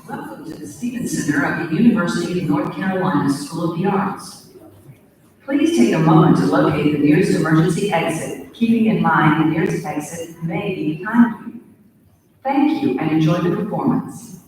Welcome to the Stevens Center of the University of North Carolina School of the Arts. Please take a moment to locate the nearest emergency exit, keeping in mind the nearest exit may be behind you. Thank you and enjoy the performance.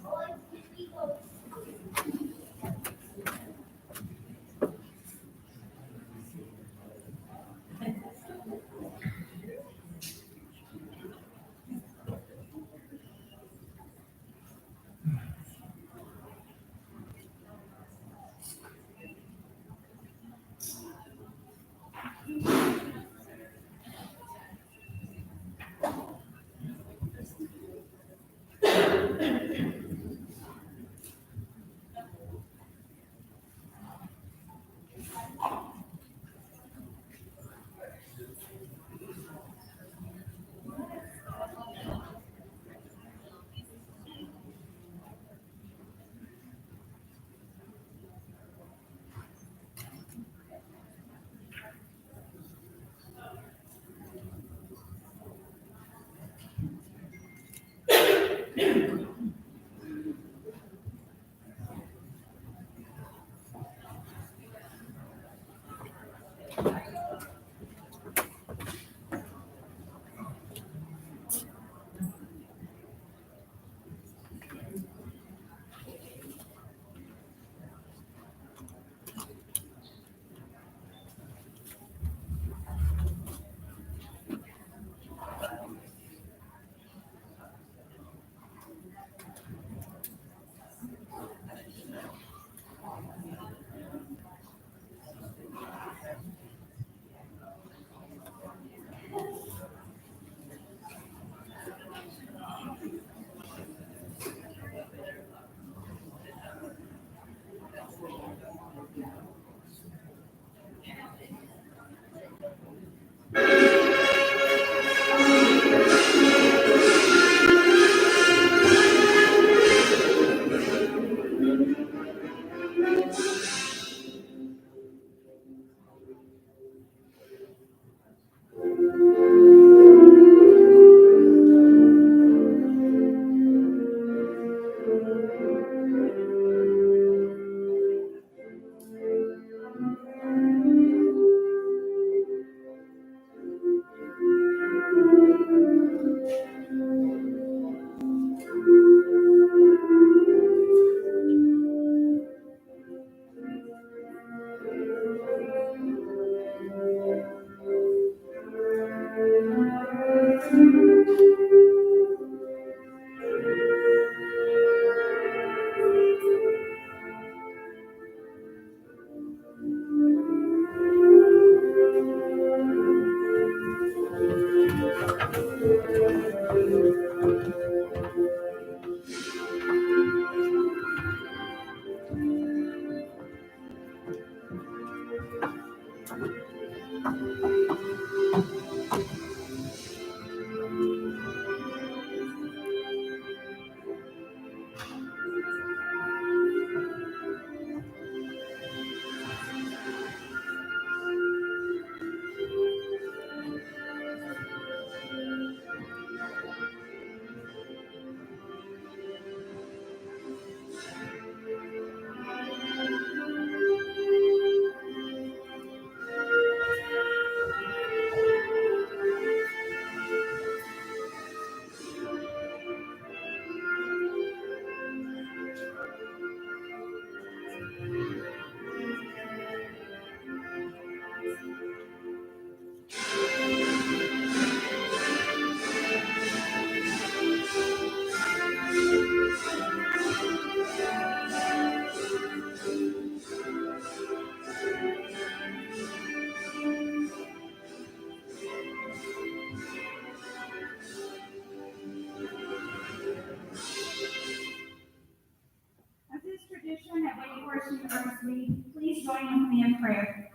Forest University, please join with me in prayer.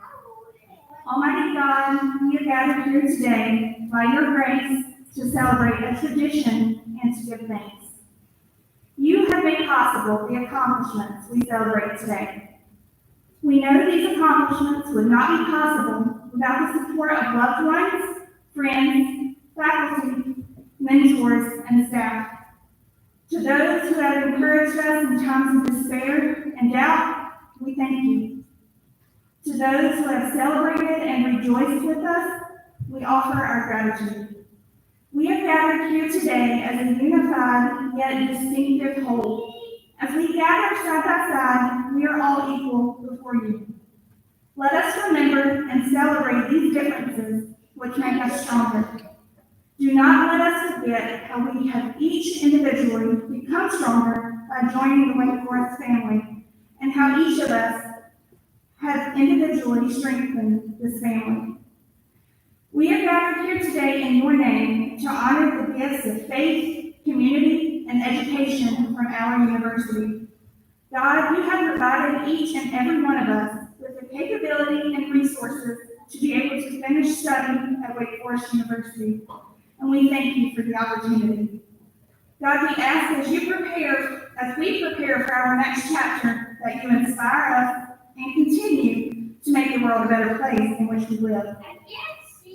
Almighty God, we are gathered here today by your grace to celebrate a tradition and to give thanks. You have made possible the accomplishments we celebrate today. We know these accomplishments would not be possible without the support of loved ones, friends, faculty, mentors, and staff. To those who have encouraged us in times of despair and doubt, we thank you. To those who have celebrated and rejoiced with us, we offer our gratitude. We have gathered here today as a unified yet distinctive whole. As we gather side by side, we are all equal before you. Let us remember and celebrate these differences which make us stronger. Do not let us forget how we have each individually become stronger by joining the Wake Forest family, and how each of us has individually strengthened this family. We are gathered here today in your name to honor the gifts of faith, community, and education from our university. God, you have provided each and every one of us with the capability and resources to be able to finish studying at Wake Forest University, and we thank you for the opportunity. God, we ask as we prepare for our next chapter, that you inspire us and continue to make the world a better place in which we live.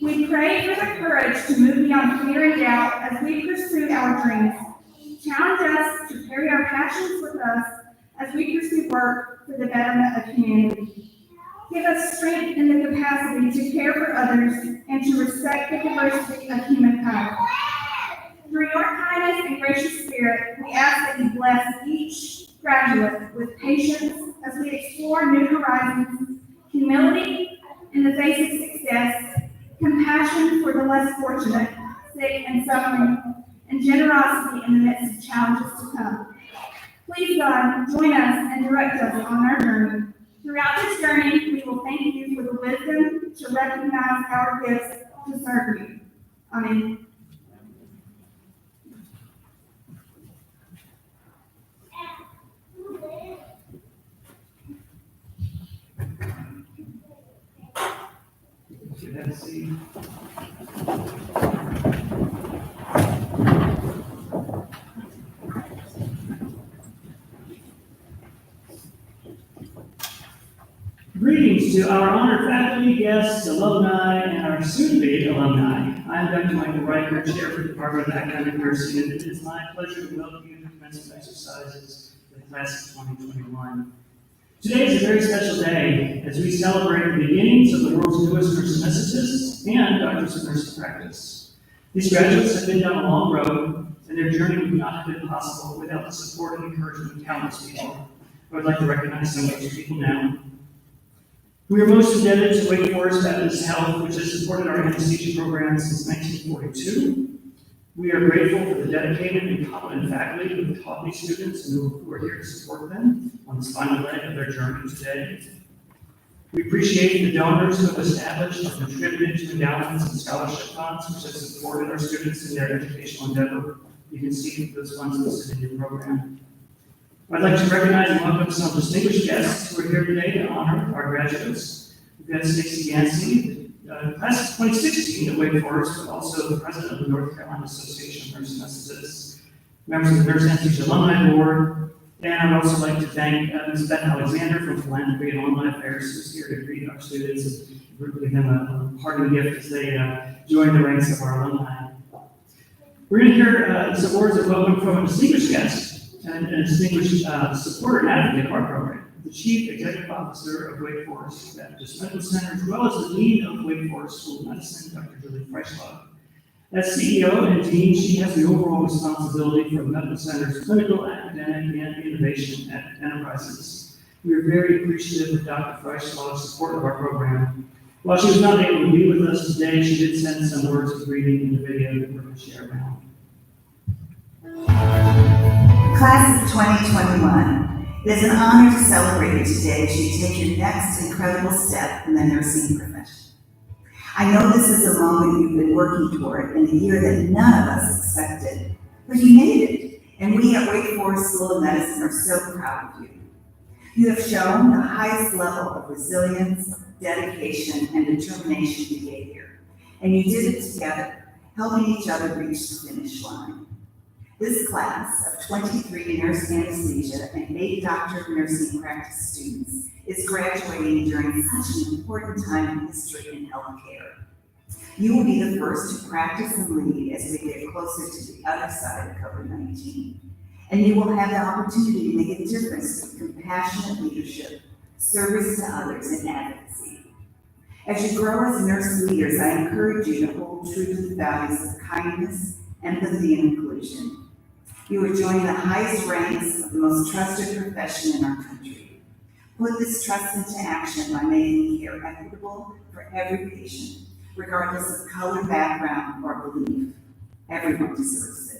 We pray for the courage to move beyond fear and doubt as we pursue our dreams. Challenge us to carry our passions with us as we pursue work for the betterment of humanity. Give us strength and the capacity to care for others and to respect the diversity of humankind. Through your kindness and gracious spirit, we ask that you bless each graduate with patience as we explore new horizons, humility in the face of success, compassion for the less fortunate, sick and suffering, and generosity in the midst of challenges to come. Please, God, join us and direct us on our journey. Throughout this journey, we will thank you for the wisdom to recognize our gifts to serve you. Amen. Greetings to our honored faculty, guests, alumni, and our soon-to-be alumni. I'm Dr. Michael Riker, Chair for the Department of Academic Nursing, and it is my pleasure to welcome you to the commencement exercises for the class of 2021. Today is a very special day as we celebrate the beginnings of the world's newest nurse anesthetists and doctors of nursing practice. These graduates have been down a long road, and their journey would not have been possible without the support and encouragement of countless people. I would like to recognize some of these people now. We are most indebted to Wake Forest Baptist Health, which has supported our anesthesia program since 1942. We are grateful for the dedicated and competent faculty who have taught these students and who are here to support them on this final leg of their journey today. We appreciate the donors who have established or contributed to endowments and scholarship funds which have supported our students in their educational endeavor. You can see those funds listed in your program. I'd like to recognize and welcome some distinguished guests who are here today to honor our graduates. We've got Stacey Yancey, the class of 2016 at Wake Forest, but also the president of the North Carolina Association of Nurse Anesthetists, members of the Nurse Anesthesia Alumni Board, and I'd also like to thank Ms. Beth Alexander from Philanthropy and Alumni Affairs, who's here to greet our students and give them a parting gift as they join the ranks of our alumni. We're going to hear some words of welcome from a distinguished guest and a distinguished supporter and advocate of our program, the Chief Executive Officer of Wake Forest Baptist Medical Center, as well as the Dean of Wake Forest School of Medicine, Dr. Julie Freischlag. As CEO and Dean, she has the overall responsibility for the medical center's clinical, academic, and innovation enterprises. We are very appreciative of Dr. Freischlag's support of our program. While she was not able to be with us today, she did send some words of greeting in the video that we're going to share now. Class of 2021, it is an honor to celebrate you today as you take your next incredible step in the nursing profession. I know this is a moment you've been working toward in a year that none of us expected, but you made it, and we at Wake Forest School of Medicine are so proud of you. You have shown the highest level of resilience, dedication, and determination to get here, and you did it together, helping each other reach the finish line. This class of 23 nurse anesthesia and 8 doctor of nursing practice students is graduating during such an important time in history in healthcare. You will be the first to practice and lead as we get closer to the other side of COVID-19. And you will have the opportunity to make a difference through compassionate leadership, service to others, and advocacy. As you grow as nurse leaders, I encourage you to hold true to the values of kindness, empathy, and inclusion. You are joining the highest ranks of the most trusted profession in our country. Put this trust into action by making care equitable for every patient, regardless of color, background, or belief. Everyone deserves this.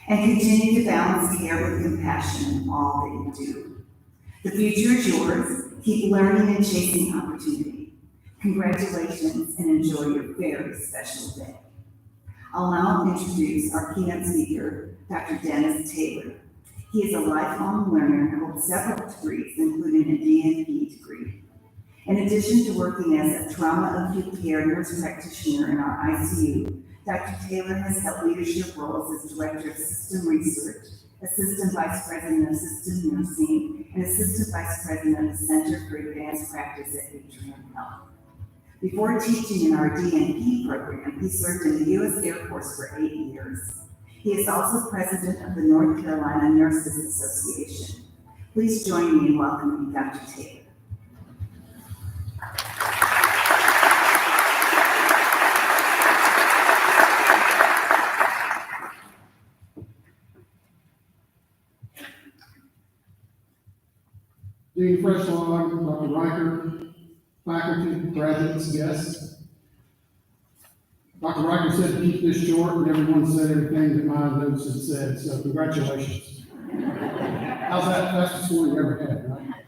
And continue to balance care with compassion in all that you do. The future is yours. Keep learning and chasing opportunity. Congratulations and enjoy your very special day. I'll now introduce our keynote speaker, Dr. Dennis Taylor. He is a lifelong learner and holds several degrees, including a DNP degree. In addition to working as a trauma acute care nurse practitioner in our ICU, Dr. Taylor has held leadership roles as Director of System Research, Assistant Vice President of System Nursing, and Assistant Vice President of the Center for Advanced Practice at Atrium Health. Before teaching in our DNP program, he served in the U.S. Air Force for 8 years. He is also President of the North Carolina Nurses Association. Please join me in welcoming Dr. Taylor. Dean Freshlog, Dr. Riker, faculty, graduates, guests. Dr. Riker said to keep this short, and everyone said everything that my notes had said, so congratulations. How's that? Fastest score you ever had, right?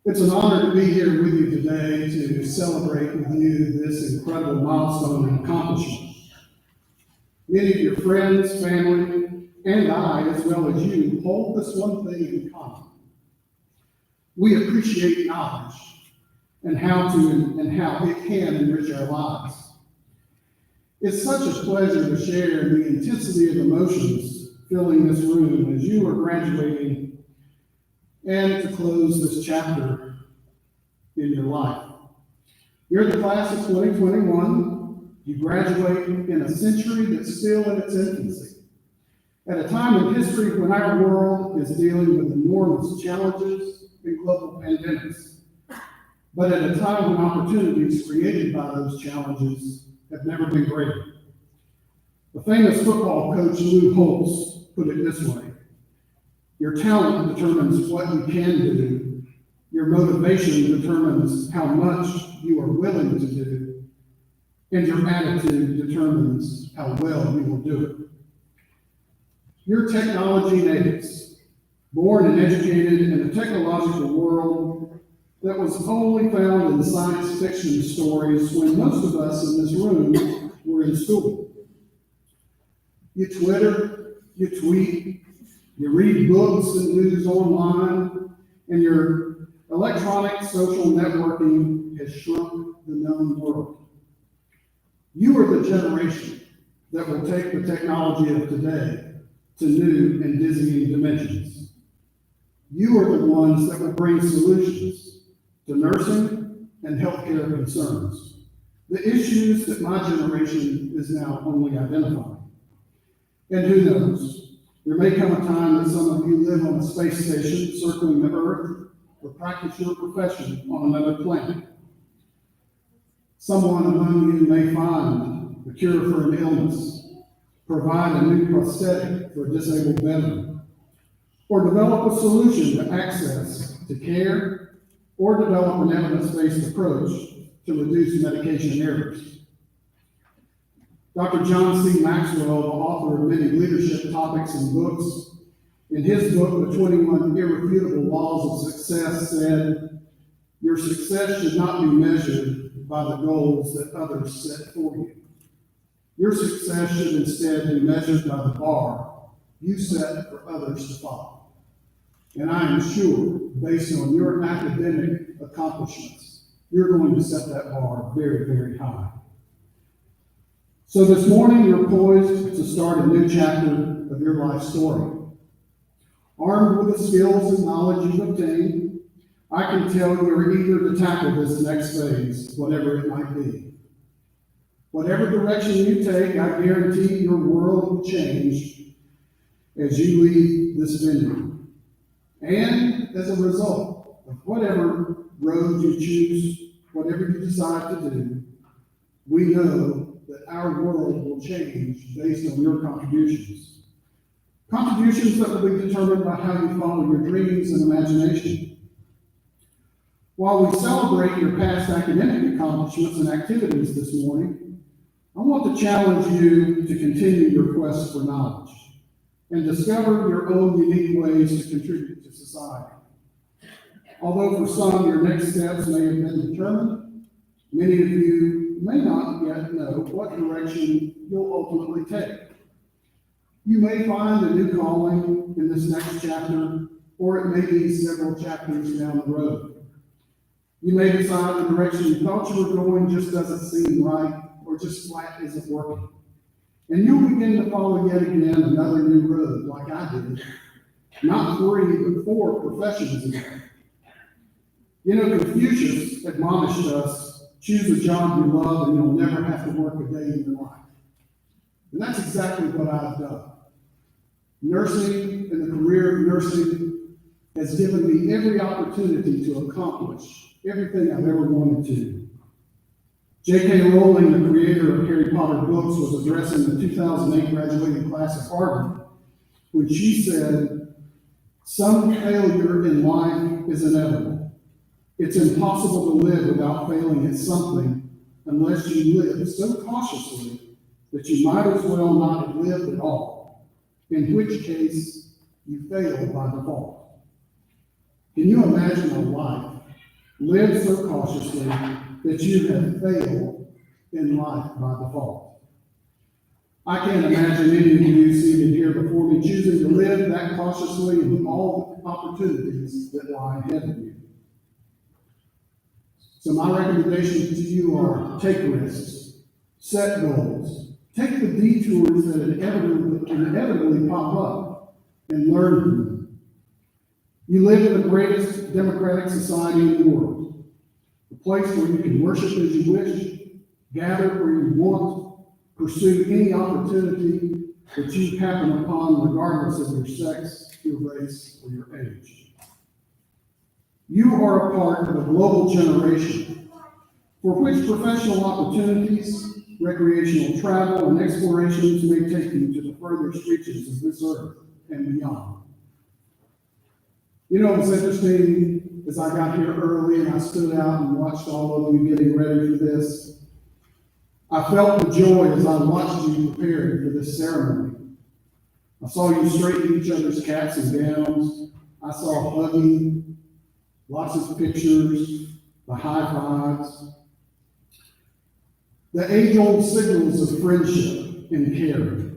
It's an honor to be here with you today to celebrate with you this incredible milestone and accomplishment. Many of your friends, family, and I, as well as you, hold this one thing in common. We appreciate knowledge and how it can enrich our lives. It's such a pleasure to share the intensity of emotions filling this room as you are graduating and to close this chapter in your life. You're the class of 2021. You graduate in a century that's still in its infancy. At a time in history when our world is dealing with enormous challenges and global pandemics, but at a time when opportunities created by those challenges have never been greater. The famous football coach Lou Holtz put it this way: your talent determines what you can do, your motivation determines how much you are willing to do, and your attitude determines how well you will do it. You're technology natives, born and educated in a technological world that was only found in science fiction stories when most of us in this room were in school. You Twitter, you tweet, you read books and news online, and your electronic social networking has shrunk the known world. You are the generation that will take the technology of today to new and dizzying dimensions. You are the ones that will bring solutions to nursing and healthcare concerns, the issues that my generation is now only identifying. And who knows, there may come a time that some of you live on a space station circling the Earth or practice your profession on another planet. Someone among you may find a cure for an illness, provide a new prosthetic for a disabled veteran, or develop a solution to access to care, or develop an evidence-based approach to reduce medication errors. Dr. John C. Maxwell, the author of many leadership topics and books, in his book, The 21 Irrefutable Laws of Success, said, your success should not be measured by the goals that others set for you. Your success should instead be measured by the bar you set for others to follow. And I am sure, based on your academic accomplishments, you're going to set that bar very, very high. So this morning, you're poised to start a new chapter of your life story. Armed with the skills and knowledge you've obtained, I can tell you're eager to tackle this next phase, whatever it might be. Whatever direction you take, I guarantee your world will change as you leave this venue. And as a result of whatever road you choose, whatever you decide to do, we know that our world will change based on your contributions. Contributions that will be determined by how you follow your dreams and imagination. While we celebrate your past academic accomplishments and activities this morning, I want to challenge you to continue your quest for knowledge and discover your own unique ways to contribute to society. Although for some your next steps may have been determined, many of you may not yet know what direction you'll ultimately take. You may find a new calling in this next chapter, or it may be several chapters down the road. You may decide the direction you thought you were going just doesn't seem right, or just flat isn't working. And you'll begin to follow yet again another new road, like I did, not 3, but 4 professions ago. You know, Confucius admonished us, choose a job you love and you'll never have to work a day in your life. And that's exactly what I've done. Nursing and the career of nursing has given me every opportunity to accomplish everything I've ever wanted to. J.K. Rowling, the creator of Harry Potter books, was addressing the 2008 graduating class at Harvard when she said, "Some failure in life is inevitable. It's impossible to live without failing at something unless you live so cautiously that you might as well not have lived at all, in which case you fail by default." Can you imagine a life lived so cautiously that you have failed in life by default? I can't imagine any of you seated here before me choosing to live that cautiously with all the opportunities that lie ahead of you. So my recommendations to you are take risks, set goals, take the detours that inevitably pop up, and learn from them. You live in the greatest democratic society in the world, a place where you can worship as you wish, gather where you want, pursue any opportunity that you happen upon, regardless of your sex, your race, or your age. You are a part of a global generation for which professional opportunities, recreational travel, and explorations may take you to the furthest reaches of this earth and beyond. You know, it was interesting as I got here early and I stood out and watched all of you getting ready for this. I felt the joy as I watched you preparing for this ceremony. I saw you straighten each other's caps and gowns. I saw hugging, lots of pictures, the high fives, the age-old signals of friendship and care.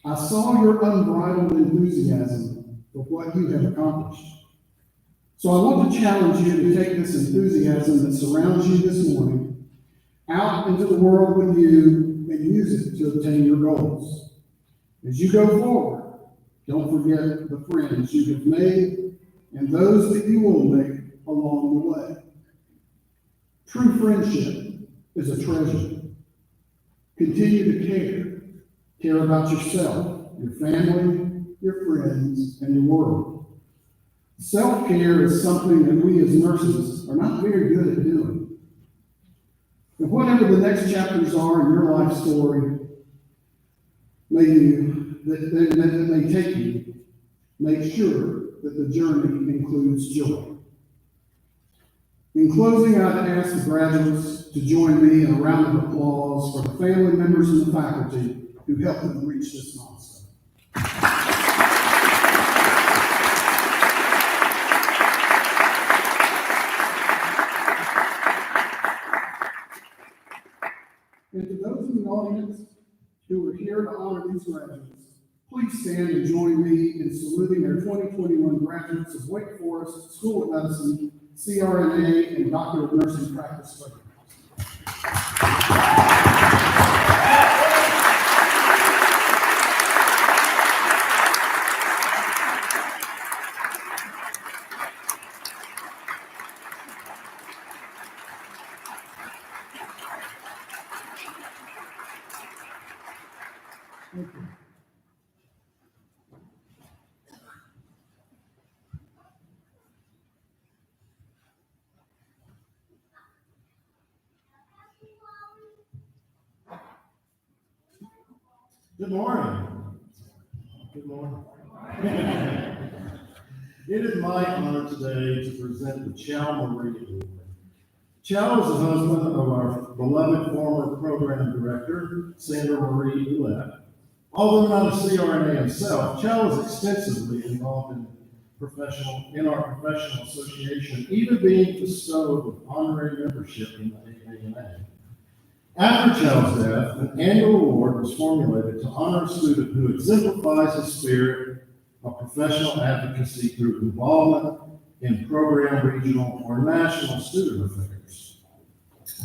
I saw your unbridled enthusiasm for what you have accomplished. So I want to challenge you to take this enthusiasm that surrounds you this morning out into the world with you and use it to obtain your goals. As you go forward, don't forget the friends you have made and those that you will make along the way. True friendship is a treasure. Continue to care about yourself, your family, your friends, and your world. Self-care is something that we as nurses are not very good at doing. And whatever the next chapters are in your life story that may take you, make sure that the journey includes joy. In closing, I'd ask the graduates to join me in a round of applause for the family members and the faculty who helped them reach this milestone. And to those in the audience who are here to honor these graduates, please please stand and join me in saluting our 2021 graduates of Wake Forest School of Medicine, CRNA, and Doctor of Nursing Practice programs. Thank you. Good morning. Good morning. It is my honor today to present the Chow Marie Award. Chow is the husband of our beloved former program director, Sandra Marie Ouellette. Although not a CRNA himself, Chow was extensively involved in our professional association, even being bestowed with honorary membership in the AANA. After Chow's death, an annual award was formulated to honor a student who exemplifies the spirit of professional advocacy through involvement in program, regional, or national student affairs.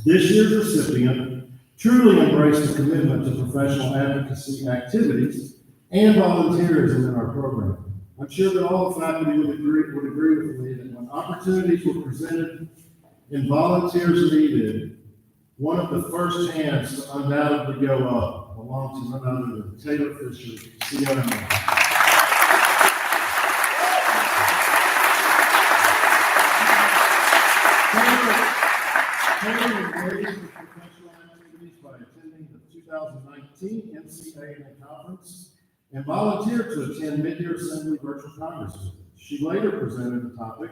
This year's recipient truly embraced the commitment to professional advocacy activities and volunteerism in our program. I'm sure that all the faculty would agree with me that when opportunities were presented and volunteers needed, one of the first hands to undoubtedly go up belonged to none other than Taylor Fisher, CRNA. Taylor engaged with professional activities by attending the 2019 NCAA conference and volunteered to attend mid-year assembly virtual congresses. She later presented a topic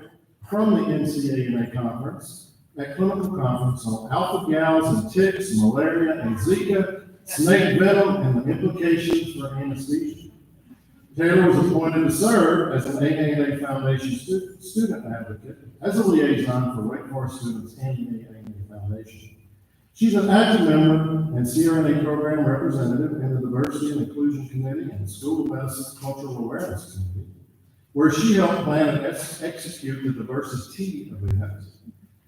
from the NCAA conference at clinical conference on alpha gals and ticks, malaria and Zika, snake venom, and the implications for anesthesia. Taylor was appointed to serve as an AANA Foundation student advocate as a liaison for Wake Forest students and the AANA Foundation. She's an active member and CRNA program representative in the Diversity and Inclusion Committee and School of Medicine Cultural Awareness Committee, where she helped plan and execute the Diversity event.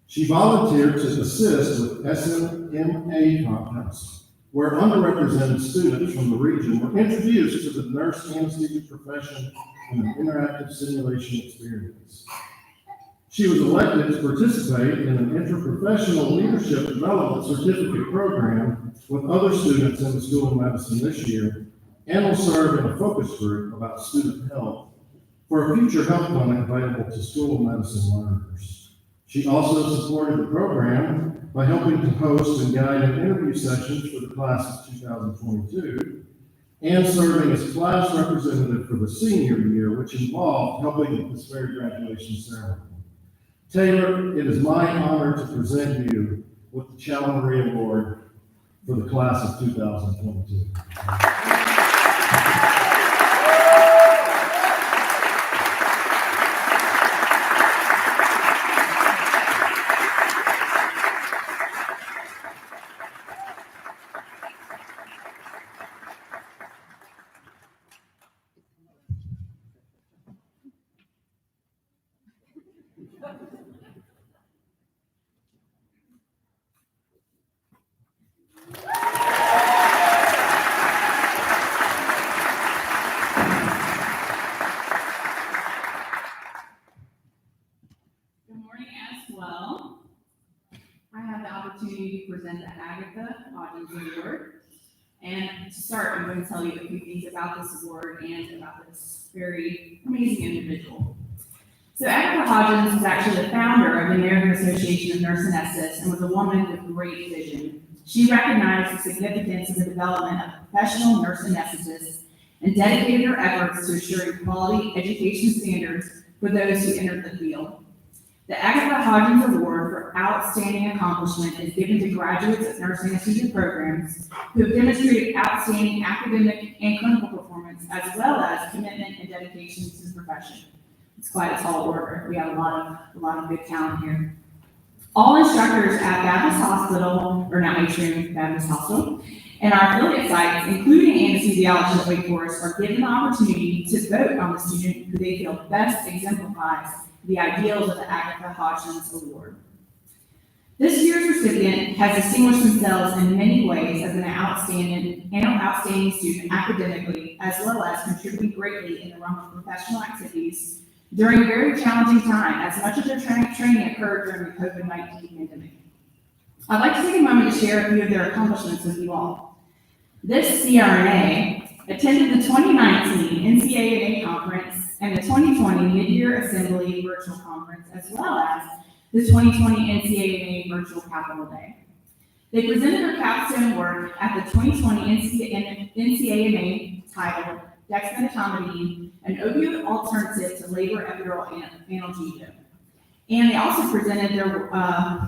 She volunteered to assist with SMA conference, where underrepresented students from the region were introduced to the nurse anesthesia profession in an interactive simulation experience. She was elected to participate in an interprofessional leadership development certificate program with other students in the School of Medicine this year, and will serve in a focus group about student health for a future health clinic available to School of Medicine learners. She also supported the program by helping to host and guide an interview sessions for the class of 2022 and serving as class representative for the senior year, which involved helping with this very graduation ceremony. Taylor, it is my honor to present you with the Chow Marie Award for the class of 2022. Good morning as well. I have the opportunity to present the Agatha Hodgins Award. And to start, I'm going to tell you a few things about this award and about this very amazing individual. So Agatha Hodgins is actually the founder of the American Association of Nurse Anesthetists and was a woman with great vision. She recognized the significance of the development of professional nurse anesthetists and dedicated her efforts to ensuring quality education standards for those who entered the field. The Agatha Hodgins Award for Outstanding Accomplishment is given to graduates of nurse anesthesia programs who have demonstrated outstanding academic and clinical performance, as well as commitment and dedication to the profession. It's quite a tall order. We have a lot of good talent here. All instructors at Baptist Hospital, or now Atrium Baptist Hospital, And our affiliate sites, including anesthesiology at Wake Forest, are given the opportunity to vote on the student who they feel best exemplifies the ideals of the Agatha Hodgins Award. This year's recipient has distinguished themselves in many ways as an outstanding student academically, as well as contributing greatly in the realm of professional activities during a very challenging time, as much of their training occurred during the COVID-19 pandemic. I'd like to take a moment to share a few of their accomplishments with you all. This CRNA attended the 2019 NCAA conference and the 2020 Mid-Year Assembly virtual conference, as well as the 2020 NCAA Virtual Capital Day. They presented their capstone work at the 2020 NCAA titled Dexmedetomidine, an opioid alternative to labor epidural analgesia. And they also presented their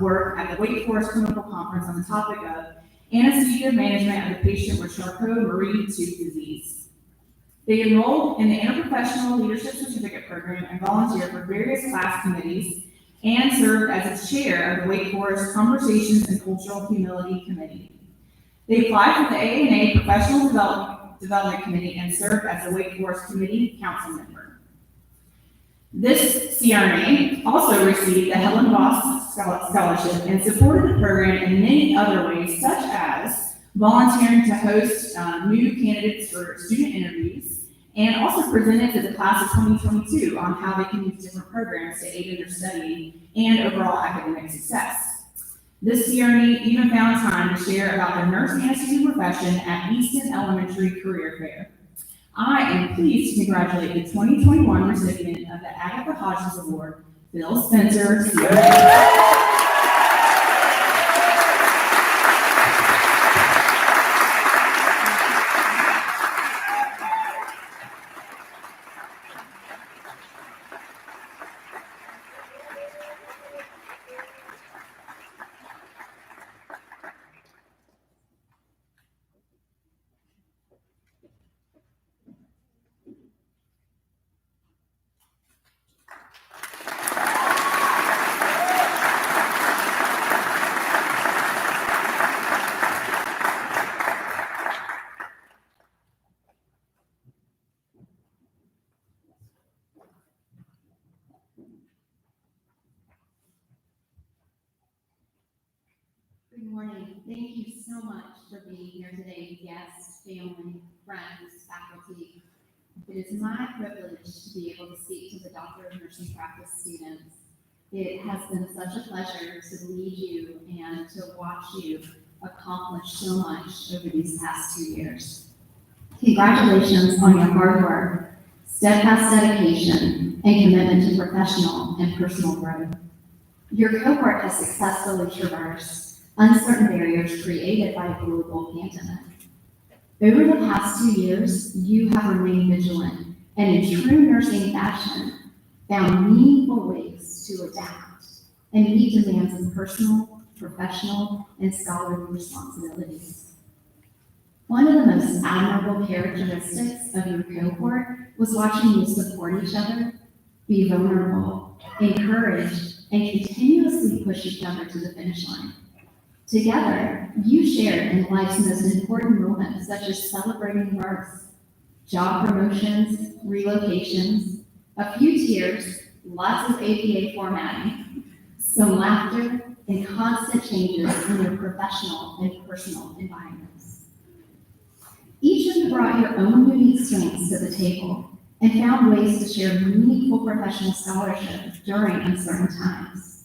work at the Wake Forest Clinical Conference on the topic of anesthesia management of the patient with Charcot-Marie Tooth disease. They enrolled in the Interprofessional Leadership Certificate Program and volunteered for various class committees and served as its chair of the Wake Forest Conversations and Cultural Humility Committee. They applied for the ANA Professional Development Committee and served as a Wake Forest Committee Council member. This CRNA also received the Helen Voss Scholarship and supported the program in many other ways, such as volunteering to host new candidates for student interviews, and also presented to the class of 2022 on how they can use different programs to aid in their studying and overall academic success. This CRNA even found time to share about their nurse anesthesia profession at Easton Elementary Career Fair. I am pleased to congratulate the 2021 recipient of the Agatha Hodgins Award, Bill Spencer, CRNA. Good morning. Thank you so much for being here today, guests, family, friends, faculty. It is my privilege to be able to speak to the Doctor of Nursing Practice students. It has been such a pleasure to lead you and to watch you accomplish so much over these past 2 years. Congratulations on your hard work, steadfast dedication, and commitment to professional and personal growth. Your cohort has successfully traversed uncertain barriers created by a global pandemic. Over the past 2 years, you have remained vigilant and in true nursing fashion, found meaningful ways to adapt and meet demands of personal, professional, and scholarly responsibilities. One of the most admirable characteristics of your cohort was watching you support each other, be vulnerable, encourage, and continuously push each other to the finish line. Together, you shared in life's most important moments, such as celebrating births, job promotions, relocations, a few tears, lots of APA formatting, some laughter, and constant changes in your professional and personal environments. Each of you brought your own unique strengths to the table and found ways to share meaningful professional scholarship during uncertain times.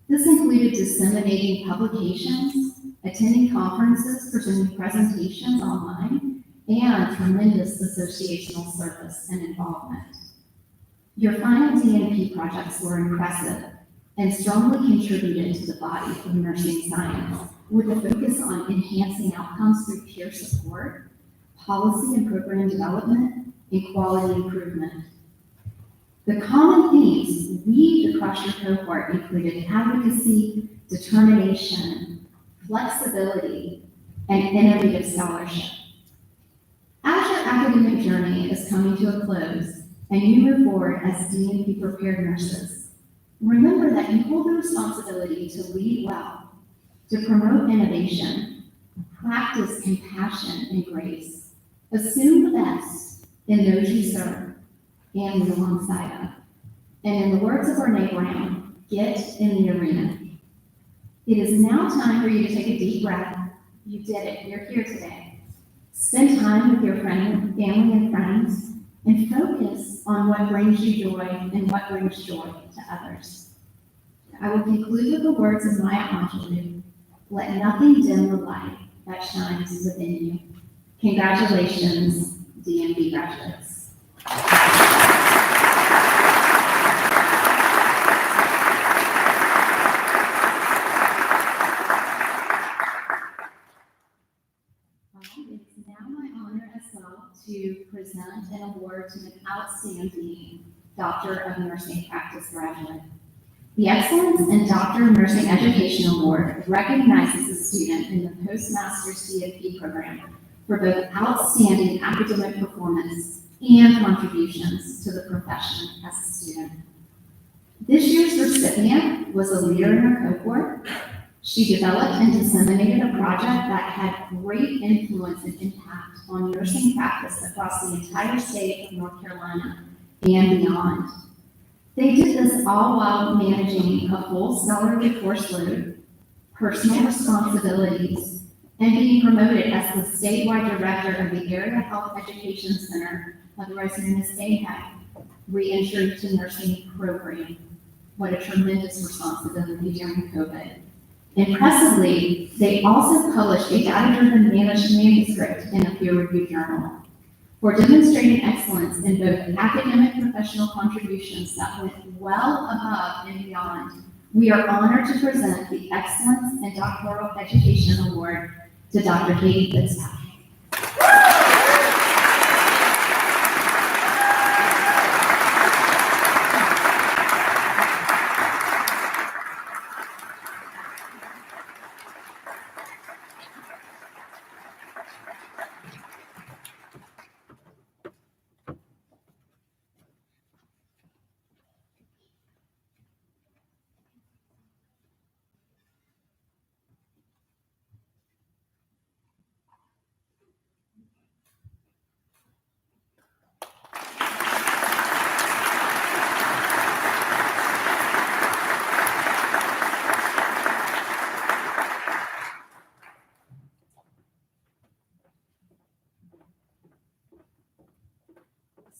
This included disseminating publications, attending conferences, presenting presentations online, and tremendous associational service and involvement. Your final DNP projects were impressive and strongly contributed to the body of nursing science, with a focus on enhancing outcomes through peer support, policy and program development, and quality improvement. The common themes weaved across your cohort included advocacy, determination, flexibility, and innovative scholarship. As your academic journey is coming to a close and you move forward as DNP prepared nurses, remember that you hold the responsibility to lead well, to promote innovation, Practice compassion and grace. Assume the best in those you serve and live alongside of. And in the words of Brene Brown, get in the arena. It is now time for you to take a deep breath. You did it. You're here today. Spend time with your family and friends and focus on what brings you joy and what brings joy to others. I will conclude with the words of Maya Angelou, let nothing dim the light that shines within you. Congratulations, DNP graduates. It's now my honor as well to present an award to an outstanding Doctor of Nursing Practice graduate. The Excellence in Doctor of Nursing Education Award recognizes a student in the Postmaster's DNP program for both outstanding academic performance and contributions to the profession as a student. This year's recipient was a leader in her cohort. She developed and disseminated a project that had great influence and impact on nursing practice across the entire state of North Carolina and beyond. They did this all while managing a full scholarly course load, personal responsibilities, and being promoted as the statewide director of the Area Health Education Center, otherwise known as AHEC, Reentry to Nursing Program. What a tremendous responsibility during COVID. Impressively, they also published a data-driven managed manuscript in a peer-reviewed journal. For demonstrating excellence in both academic and professional contributions that went well above and beyond, we are honored to present the Excellence in Doctoral Education Award to Dr. Katie Fitzpatrick.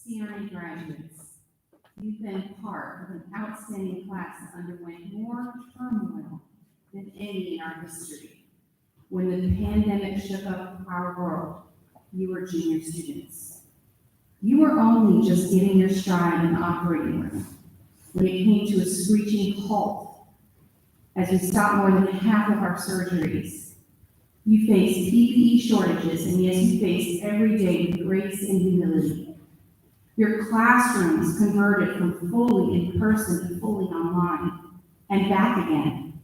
CRE graduates, you've been part of an outstanding class that underwent more turmoil than any in our history. When the pandemic shook up our world, you were junior students. You were only just getting your stride in the operating room when it came to a screeching halt as we stopped more than half of our surgeries. You faced PPE shortages, and yes, you faced every day with grace and humility. Your classrooms converted from fully in person to fully online, and back again,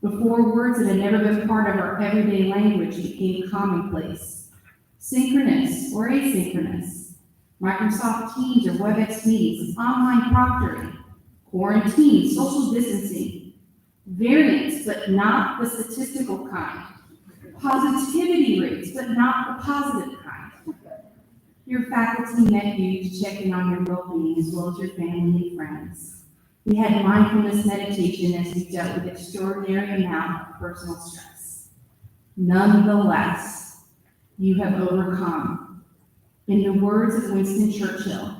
before words that had never been part of our everyday language became commonplace. Synchronous or asynchronous, Microsoft Teams or WebEx meetings, online proctoring, quarantine, social distancing, variants, but not the statistical kind, positivity rates, but not the positive kind. Your faculty met you to check in on your well-being as well as your family and friends. We had mindfulness meditation as we dealt with extraordinary amount of personal stress. Nonetheless, you have overcome. In the words of Winston Churchill,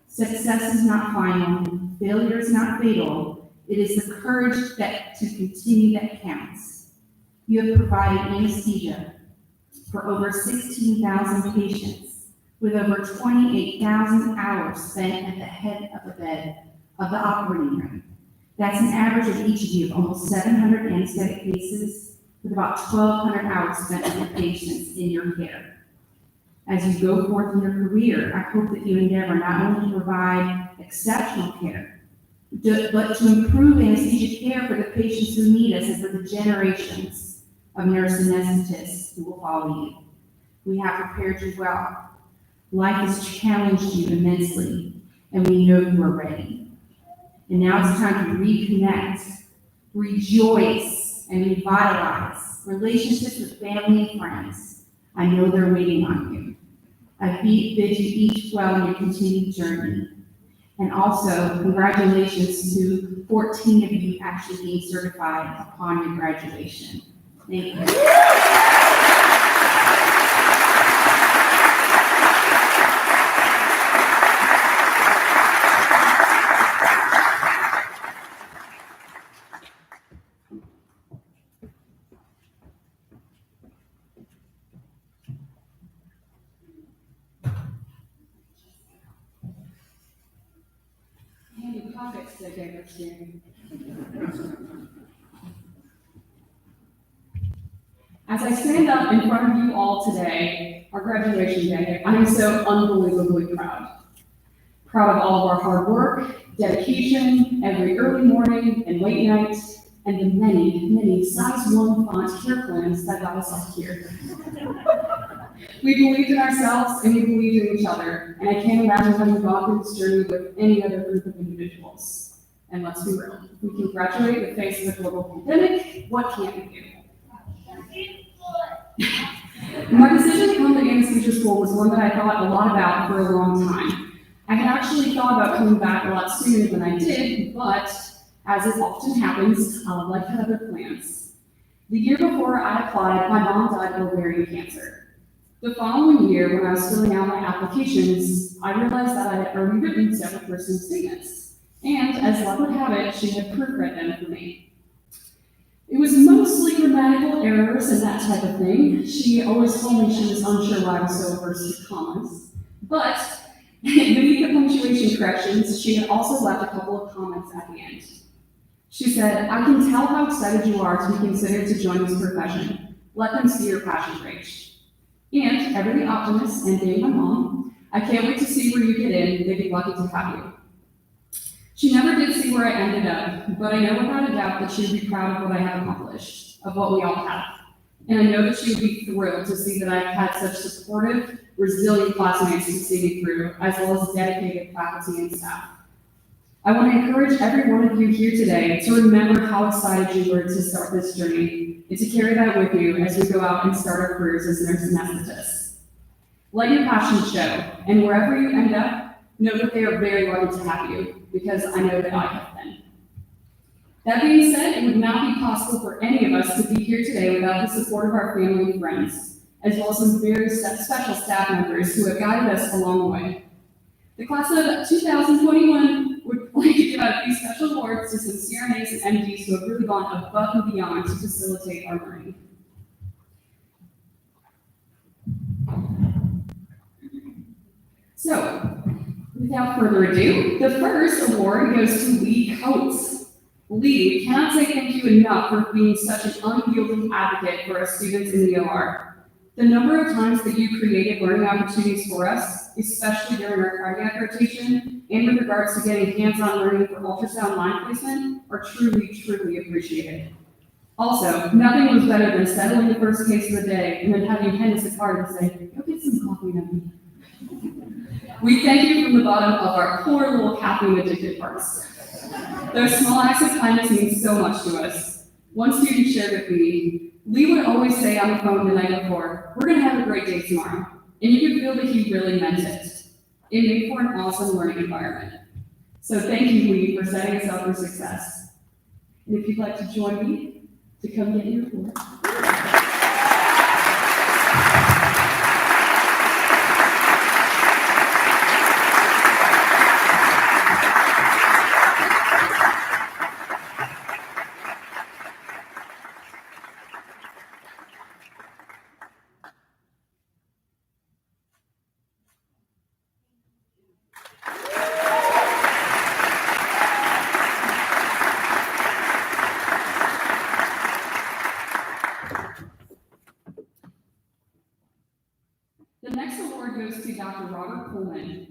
success is not final, failure is not fatal, it is the courage that to continue that counts. You have provided anesthesia for over 16,000 patients, with over 28,000 hours spent at the head of the bed of the operating room. That's an average of each of you of almost 700 anesthetic cases, with about 1,200 hours spent with your patients in your care. As you go forth in your career, I hope that you endeavor not only to provide exceptional care, but to improve anesthesia care for the patients who need us and for the generations of nurse anesthetists who will follow you. We have prepared you well. Life has challenged you immensely, and we know you are ready. And now it's time to reconnect, rejoice, and revitalize relationships with family and friends. I know they're waiting on you. I bid you each well in your continued journey. And also, congratulations to 14 of you actually being certified upon your graduation. Thank you. Handy pockets they gave us here. As I stand up in front of you all today, our graduation day, I am so unbelievably proud. Proud of all of our hard work, dedication, every early morning and late night, and the many, many size 1 font care plans that got us up here. We believed in ourselves and we believed in each other, and I can't imagine having gone through this journey with any other group of individuals. And let's be real, if we can graduate in the face of a global pandemic, what can't we do? My decision to come to anesthesia school was one that I thought a lot about for a long time. I had actually thought about coming back a lot sooner than I did, but as it often happens, life had other plans. The year before I applied, my mom died of ovarian cancer. The following year, when I was filling out my applications, I realized that I had already written several personal statements, and as luck would have it, she had proofread them for me. It was mostly grammatical errors and that type of thing. She always told me she was unsure why I was so averse to commas, but beneath the punctuation corrections, she had also left a couple of comments at the end. She said, "I can tell how excited you are to be considered to join this profession. Let them see your passion for it." And ever the optimist, and being my mom, I can't wait to see where you get in. They'd be lucky to have you. She never did see where I ended up, but I know without a doubt that she would be proud of what I have accomplished, of what we all have. And I know that she would be thrilled to see that I've had such supportive, resilient classmates to see me through, as well as dedicated faculty and staff. I want to encourage every one of you here today to remember how excited you were to start this journey and to carry that with you as we go out and start our careers as nurse anesthetists. Let your passion show, and wherever you end up, know that they are very lucky to have you, because I know that I have been. That being said, it would not be possible for any of us to be here today without the support of our family and friends, as well as some very special staff members who have guided us along the way. The class of 2021 would like to give out a few special awards to some CRNAs and MDs who have really gone above and beyond to facilitate our learning. So, without further ado, the first award goes to Lee Coates. Lee, we cannot say thank you enough for being such an unyielding advocate for our students in the OR. The number of times that you created learning opportunities for us, especially during our cardiac rotation, and with regards to getting hands-on learning for ultrasound line placement, are truly, truly appreciated. Also, nothing was better than settling the first case of the day and then having you hand us a card and say, "Go get some coffee, Nubby." We thank you from the bottom of our poor little caffeine-addicted hearts. Those small acts of kindness mean so much to us. One student shared with me, Lee would always say on the phone the night before, "We're going to have a great day tomorrow." And you could feel that he really meant it. It made for an awesome learning environment. So thank you, Lee, for setting us up for success. And if you'd like to join me to come get your award. The next award goes to Dr. Robert Coleman.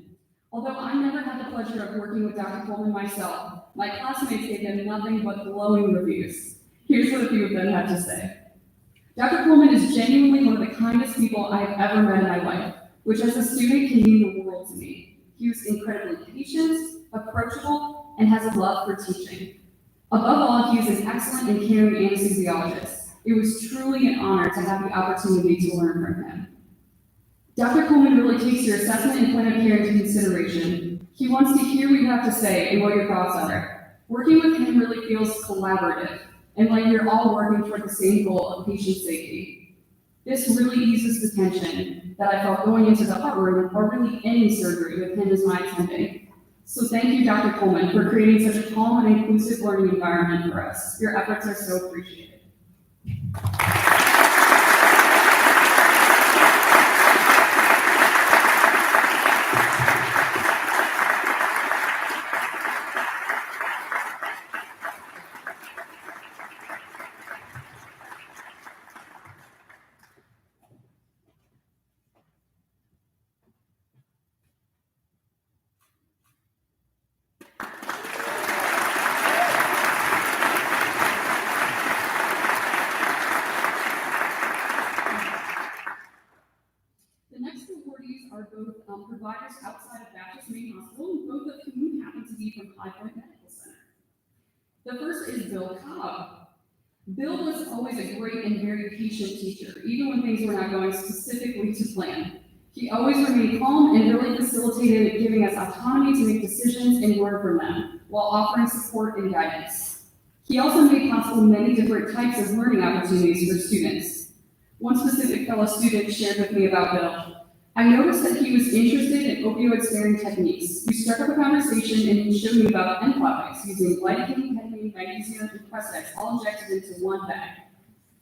Although I never had the pleasure of working with Dr. Coleman myself, my classmates gave him nothing but glowing reviews. Here's what a few of them had to say. Dr. Coleman is genuinely one of the kindest people I have ever met in my life, which as a student can mean the world to me. He was incredibly patient, approachable, and has a love for teaching. Above all, he is an excellent and caring anesthesiologist. It was truly an honor to have the opportunity to learn from him. Dr. Coleman really takes your assessment and point of care into consideration. He wants to hear what you have to say and what your thoughts are. Working with him really feels collaborative and like you're all working toward the same goal of patient safety. This really eases the tension that I felt going into the heart room or really any surgery with him as my attending. So thank you, Dr. Coleman, for creating such a calm and inclusive learning environment for us. Your efforts are so appreciated. The next awardees are both providers outside of Baptist Main Hospital, both of whom happen to be from High Point Medical Center. The first is Bill Cobb. Bill was always a great and very patient teacher, even when things were not going specifically to plan. He always remained calm and really facilitated giving us autonomy to make decisions and learn from them, while offering support and guidance. He also made possible many different types of learning opportunities for students. One specific fellow student shared with me about Bill. I noticed that he was interested in opioid-sparing techniques. We struck up a conversation and he showed me about antibiotics using lidocaine, ketamine, magnesium, and Prestex all injected into one bag.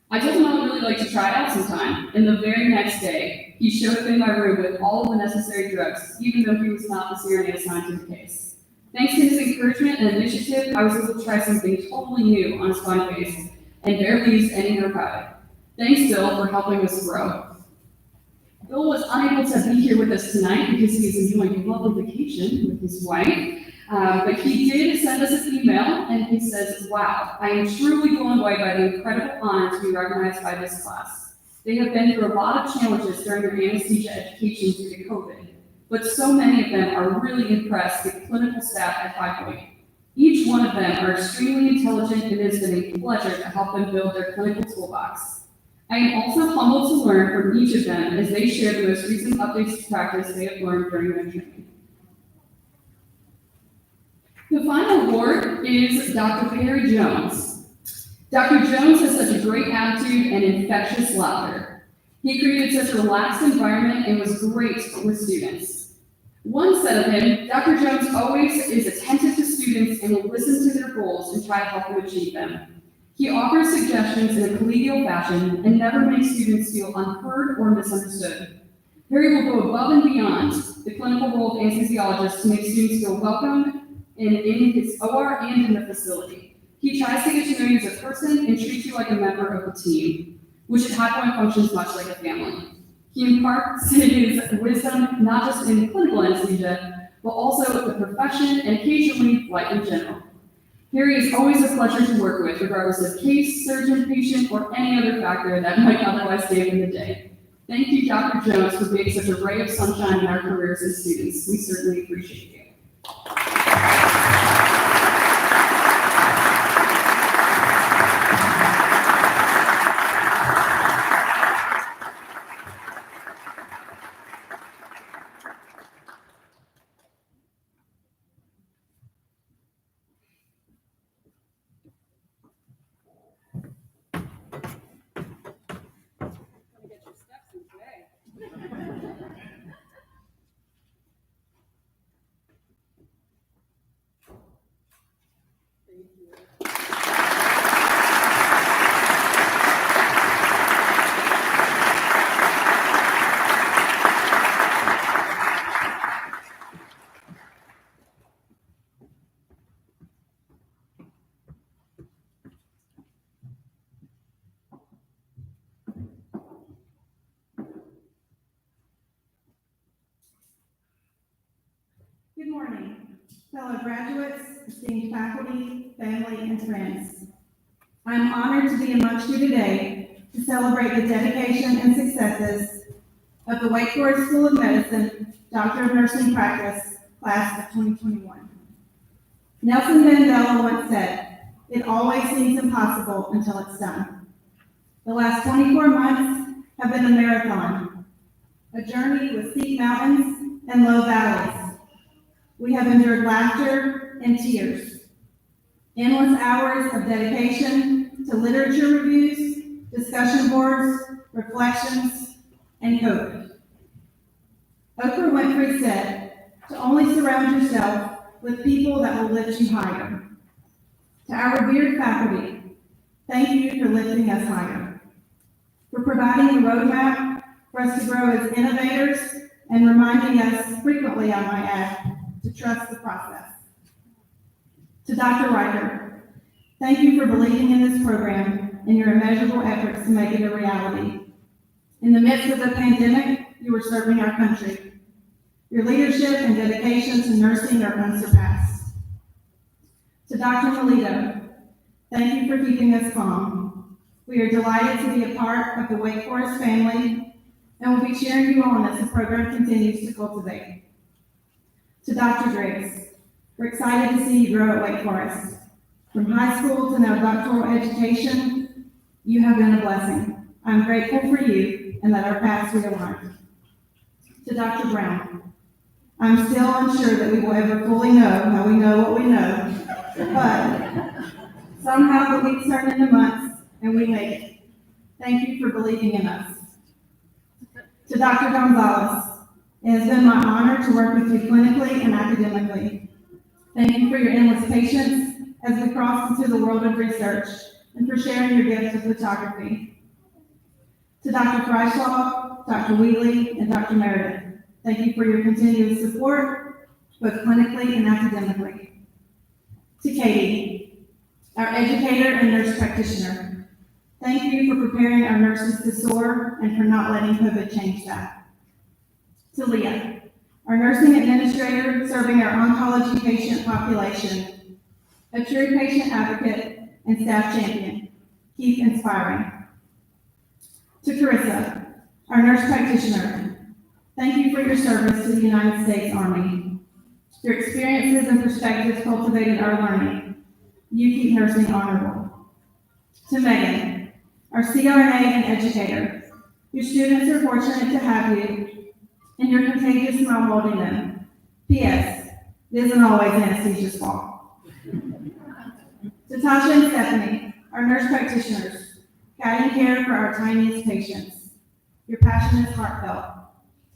I told him I would really like to try it out sometime, and the very next day, he showed up in my room with all of the necessary drugs, even though he was not the CRNA assigned to the case. Thanks to his encouragement and initiative, I was able to try something totally new on a spine case and barely used any narcotic. Thanks, Bill, for helping us grow. Bill was unable to be here with us tonight because he is enjoying a lovely vacation with his wife, but he did send us an email, and he says, "Wow, I am truly blown away by the incredible honor to be recognized by this class. They have been through a lot of challenges during their anesthesia education due to COVID, but so many of them are really impressed with clinical staff at High Point. Each one of them are extremely intelligent, and it has been a pleasure to help them build their clinical toolbox. I am also humbled to learn from each of them as they share the most recent updates to practice they have learned during their training." The final award is Dr. Perry Jones. Dr. Jones has such a great attitude and infectious laughter. He created such a relaxed environment and was great with students. One said of him, Dr. Jones always is attentive to students and will listen to their goals and try to help them achieve them. He offers suggestions in a collegial fashion and never makes students feel unheard or misunderstood. Perry will go above and beyond the clinical role of anesthesiologist to make students feel welcome in his OR and in the facility. He tries to get to know you as a person and treats you like a member of the team, which at High Point functions much like a family. He imparts his wisdom not just in clinical anesthesia, but also the profession and occasionally life in general. Perry is always a pleasure to work with, regardless of case, surgeon, patient, or any other factor that might otherwise stand in the day. Thank you, Dr. Jones, for being such a ray of sunshine in our careers as students. We certainly appreciate you. Good morning, fellow graduates, esteemed faculty, family, and friends. I'm honored to be amongst you today to celebrate the dedication and successes of the Wake Forest School of Medicine, Doctor of Nursing Practice, class of 2021. Nelson Mandela once said, It always seems impossible until it's done. The last 24 months have been a marathon, a journey with steep mountains and low valleys. We have endured laughter and tears, endless hours of dedication to literature reviews, discussion boards, reflections, and COVID. Oprah Winfrey said, to only surround yourself with people that will lift you higher. To our revered faculty, thank you for lifting us higher, for providing a roadmap for us to grow as innovators and reminding us frequently, I might add, to trust the process. To Dr. Riker, thank you for believing in this program and your immeasurable efforts to make it a reality. In the midst of the pandemic, you are serving our country. Your leadership and dedication to nursing are unsurpassed. To Dr. Melito, thank you for keeping us calm. We are delighted to be a part of the Wake Forest family and will be cheering you on as the program continues to cultivate. To Dr. Driggs, we're excited to see you grow at Wake Forest. From high school to now doctoral education, you have been a blessing. I'm grateful for you and that our paths realigned. To Dr. Brown, I'm still unsure that we will ever fully know how we know what we know, but somehow the weeks turn into months and we make it. Thank you for believing in us. To Dr. Gonzalez, it has been my honor to work with you clinically and academically. Thank you for your endless patience as we cross into the world of research and for sharing your gift of photography. To Dr. Freischlag, Dr. Wheatley, and Dr. Meredith, thank you for your continuous support, both clinically and academically. To Katie, our educator and nurse practitioner, thank you for preparing our nurses to soar and for not letting COVID change that. To Leah, our nursing administrator serving our oncology patient population, a true patient advocate and staff champion, keep inspiring. To Carissa, our nurse practitioner, thank you for your service to the United States Army. Your experiences and perspectives cultivated our learning. You keep nursing honorable. To Megan, our CRNA and educator, your students are fortunate to have you, and your contagious smile holding them. P.S. It isn't always anesthesia's fault. To Tasha and Stephanie, our nurse practitioners, guiding care for our tiniest patients. Your passion is heartfelt,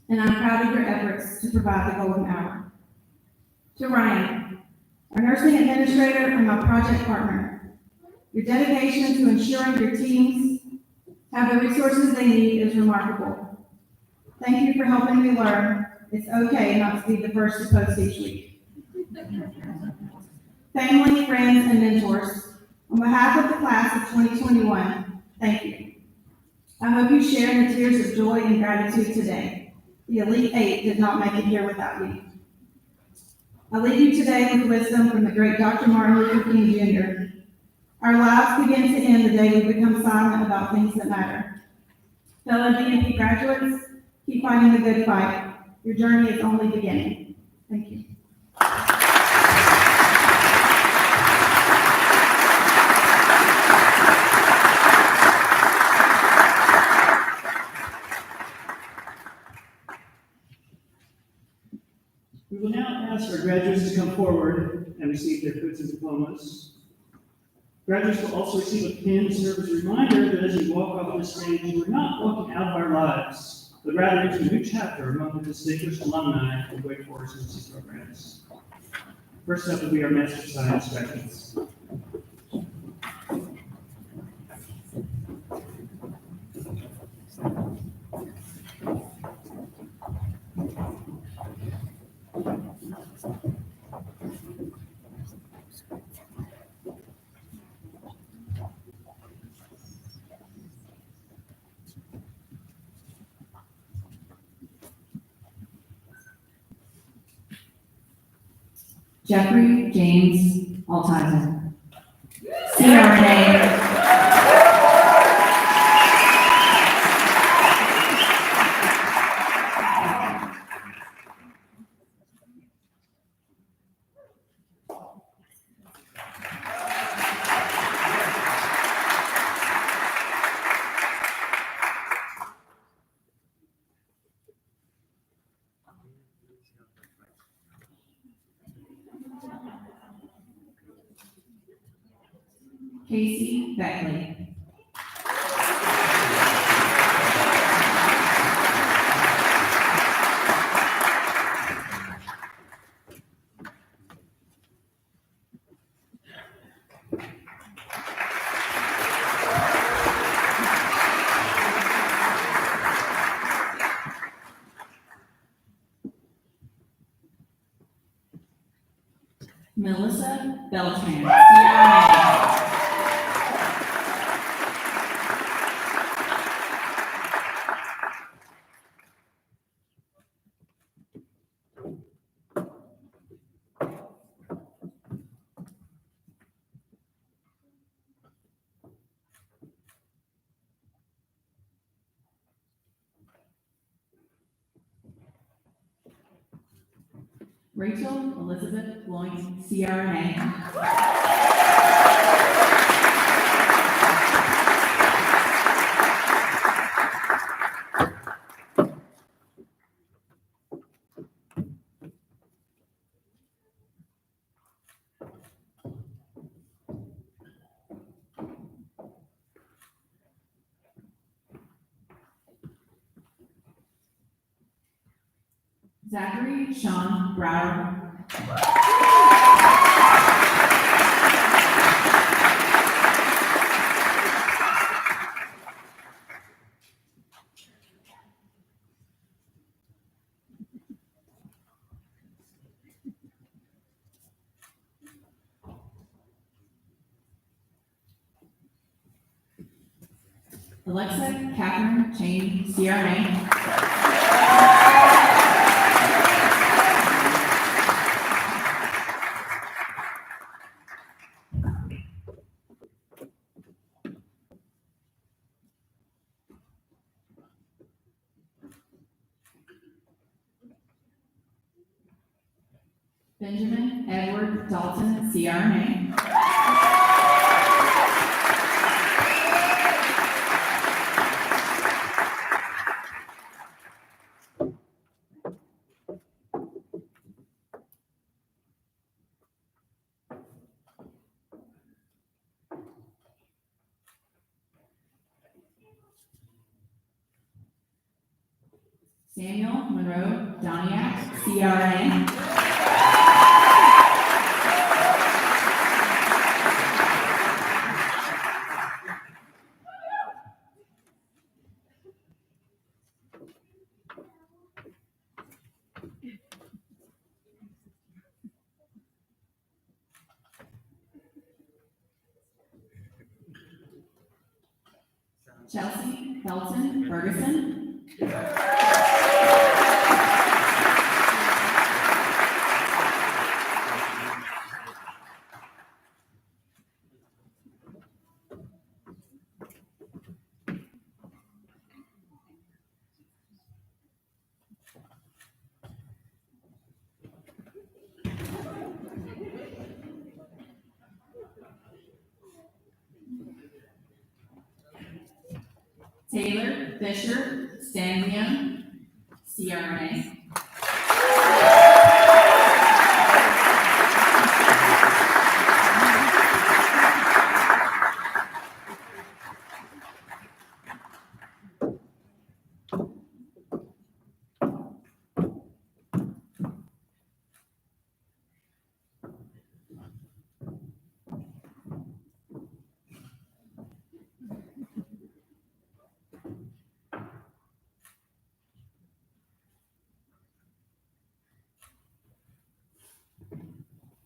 and I'm proud of your efforts to provide the golden hour. To Ryan, our nursing administrator and my project partner, your dedication to ensuring your teams have the resources they need is remarkable. Thank you for helping me learn it's okay not to be the first to post each week. Family, friends, and mentors, on behalf of the class of 2021, thank you. I hope you share in the tears of joy and gratitude today. The Elite Eight did not make it here without you. I leave you today with wisdom from the great Dr. Martin Luther King Jr. Our lives begin to end the day we become silent about things that matter. Fellow DNP graduates, keep fighting the good fight. Your journey is only beginning. Thank you. We will now ask our graduates to come forward and receive their coats and diplomas. Graduates will also receive a pin to serve as a reminder that as you walk off the stage, you are not walking out of our lives, but rather into a new chapter among the distinguished alumni of Wake Forest nursing programs. First up will be our Master of Science graduates. Jeffrey James Altizer, CRNA. Casey Beckley. Melissa Beltran, CRNA. Rachel Elizabeth Lloyd, CRNA. Zachary Sean Brower. Alexa Catherine Chain, CRNA. Benjamin Edward Dalton, CRNA. Samuel Monroe Doniak, CRNA. Chelsea Felton Ferguson. Taylor Fisher Stanley, CRNA.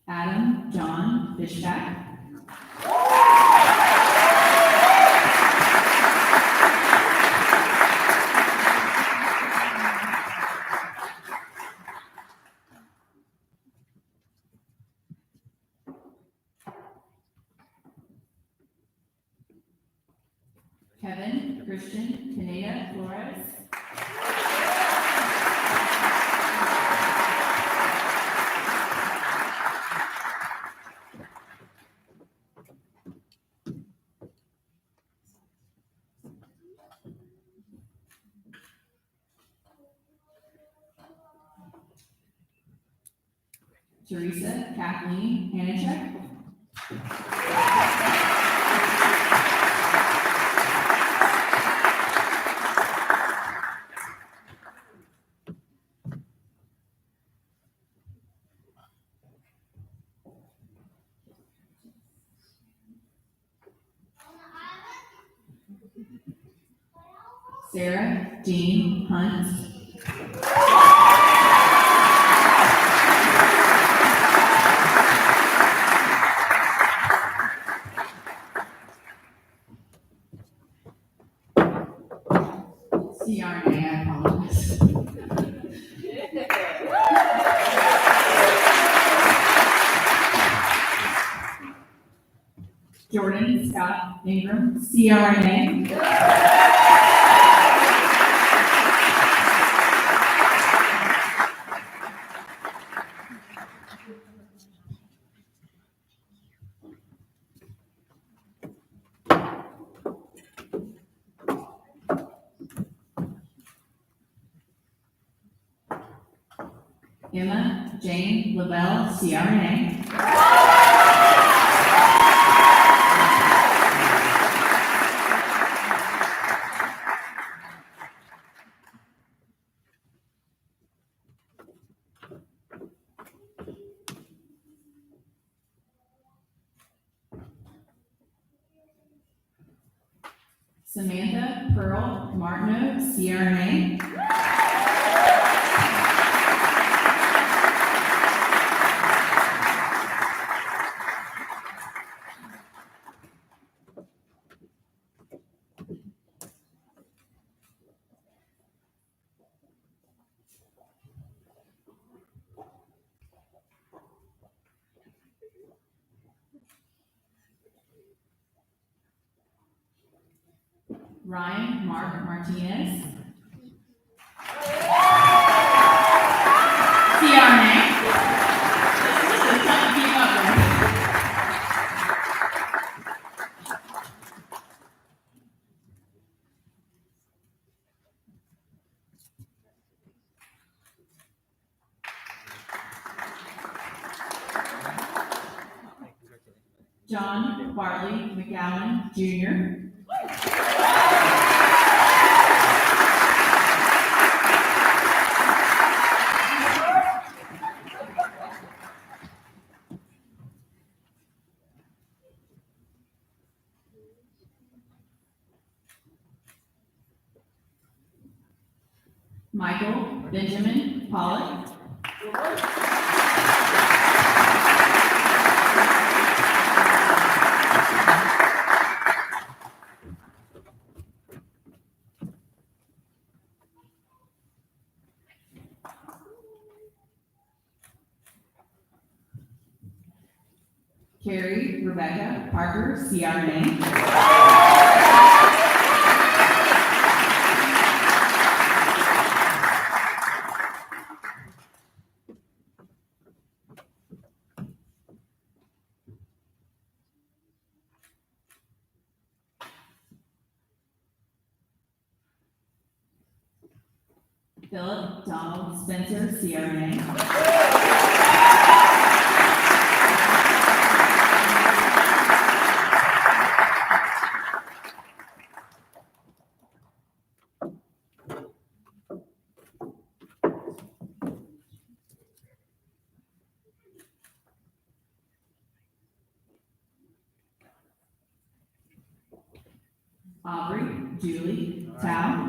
Adam John Fishback. Kevin Christian Pineda Flores. Teresa Kathleen Hanachek. Sarah Jean Hunt. CRNA, I apologize. Jordan Scott Ingram, CRNA. Emma Jane Lavelle, CRNA. Samantha Pearl Martineau, CRNA. Ryan Mark Martinez, CRNA. This is tough to keep up with. John Bartley McGowan, Jr. Michael Benjamin Pollock. Carrie Rebecca Parker, CRNA. Philip Donald Spencer, CRNA. Aubrey Julie Tao.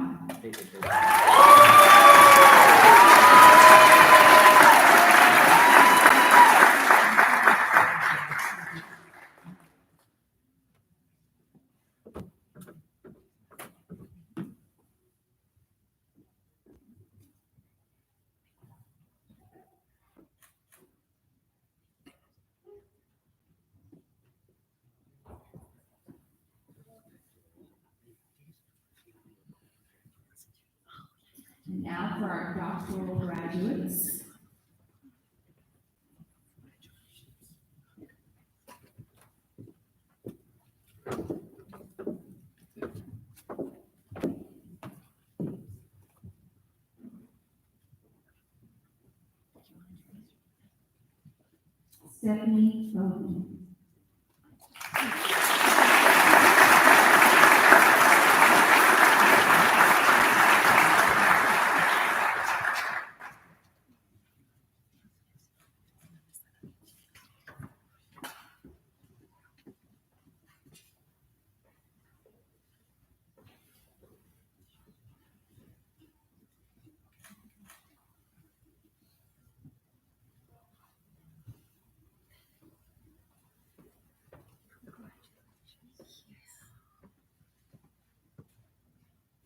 And now for our doctoral graduates. Stephanie Bowman.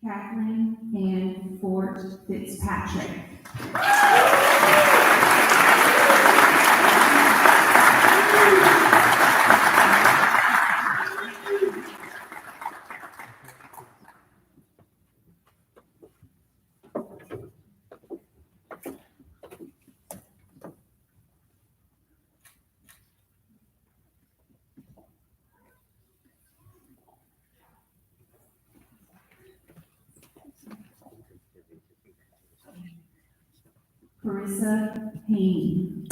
Kathleen Ann Fort Fitzpatrick. Carissa Payne.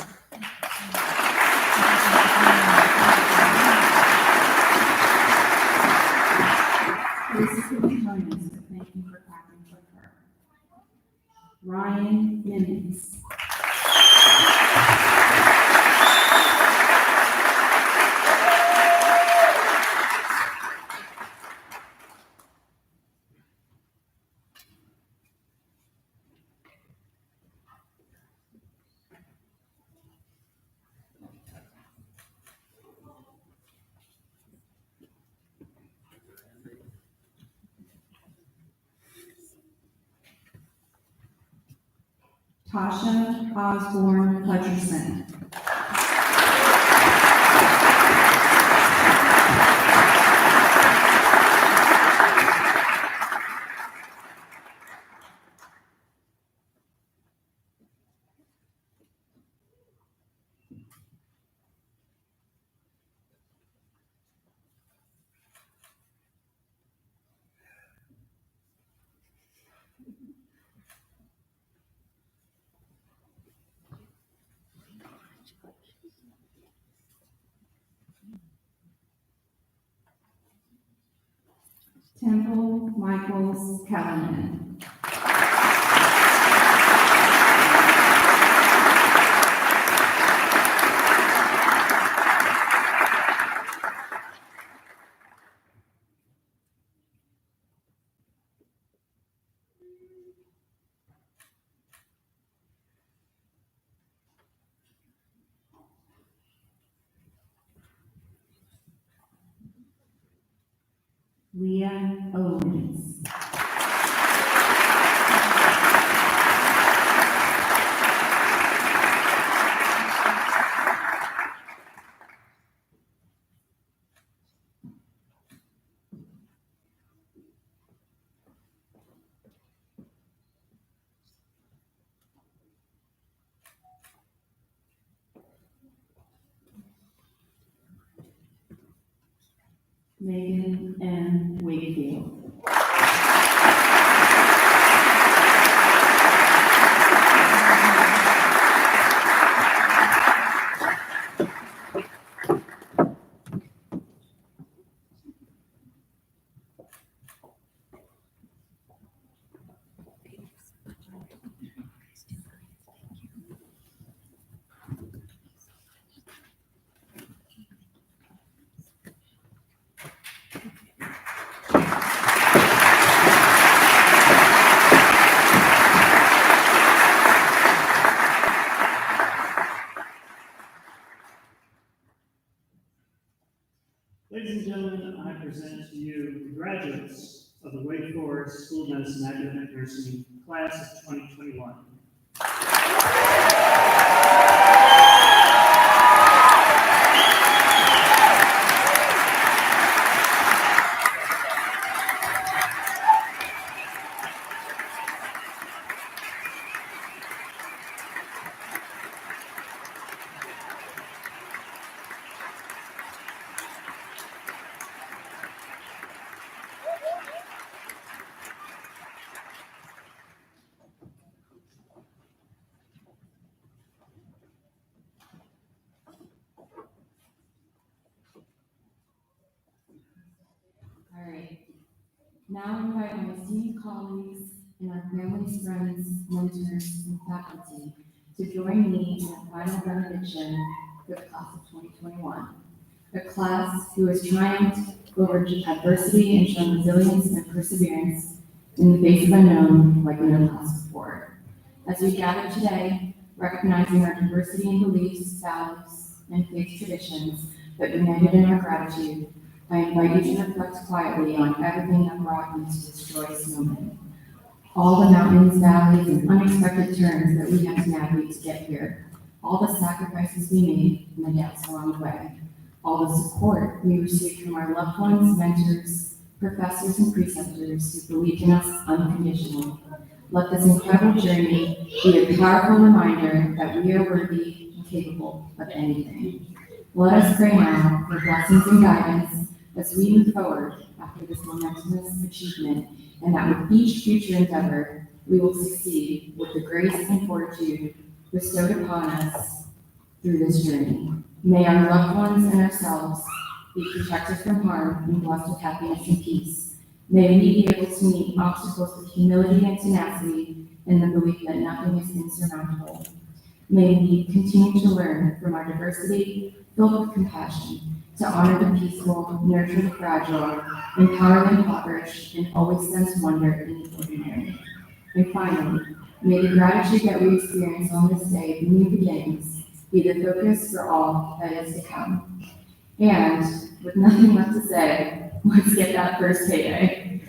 Carissa couldn't join us, but thank you for clapping for her. Ryan Nimitz. Tasha Osborne Hutcherson. Temple Michaels Callahan. Leah Owens. Megan M. Wakefield. Ladies and gentlemen, I present to you the graduates of the Wake Forest School of Medicine Academic Nursing Class of 2021. All right. Now I invite my esteemed colleagues and our families, friends, mentors, and faculty to join me in a final benediction for the class of 2021. A class who has triumphed over adversity and shown resilience and perseverance in the face of unknown like no class before. As we gather today, recognizing our diversity in beliefs, values, and faith traditions, but united in our gratitude, I invite you to reflect quietly on everything that brought you to this joyous moment. All the mountains, valleys, and unexpected turns that we had to navigate to get here. All the sacrifices we made and the doubts along the way. All the support we received from our loved ones, mentors, professors, and preceptors who believed in us unconditionally. Let this incredible journey be a powerful reminder that we are worthy and capable of anything. Let us pray now for blessings and guidance as we move forward after this momentous achievement, and that with each future endeavor, we will succeed with the grace and fortitude bestowed upon us through this journey. May our loved ones and ourselves be protected from harm and blessed with happiness and peace. May we be able to meet obstacles with humility and tenacity in the belief that nothing is insurmountable. May we continue to learn from our diversity, filled with compassion, to honor the peaceful, nurture the fragile, empower the impoverished, and always sense wonder in the ordinary. And finally, may the gratitude that we experience on this day of new beginnings be the focus for all that is to come. And with nothing left to say, let's get that first payday.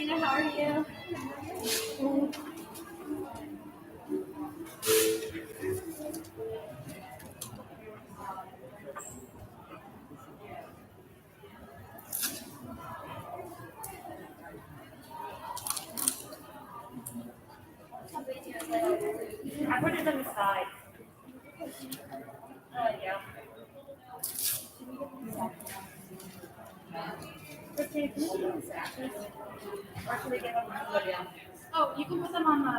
Tina. How are you? I put it on the side. Yeah. Christine, can you do the samples? Or should we give them to Lydia? Oh, you can put them on the,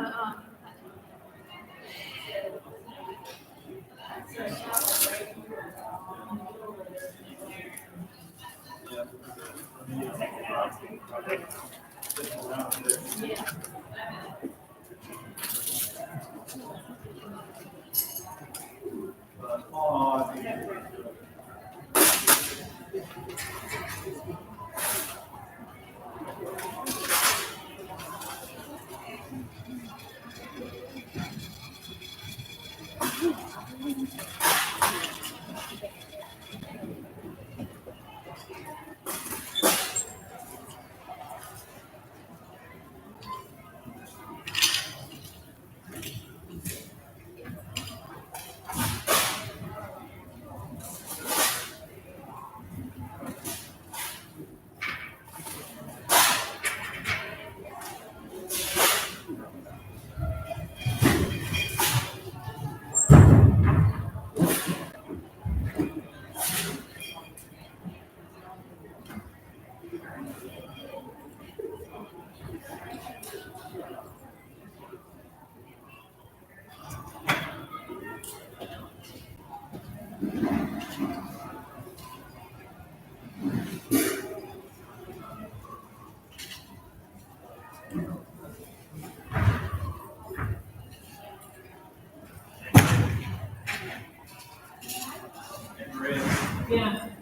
yeah.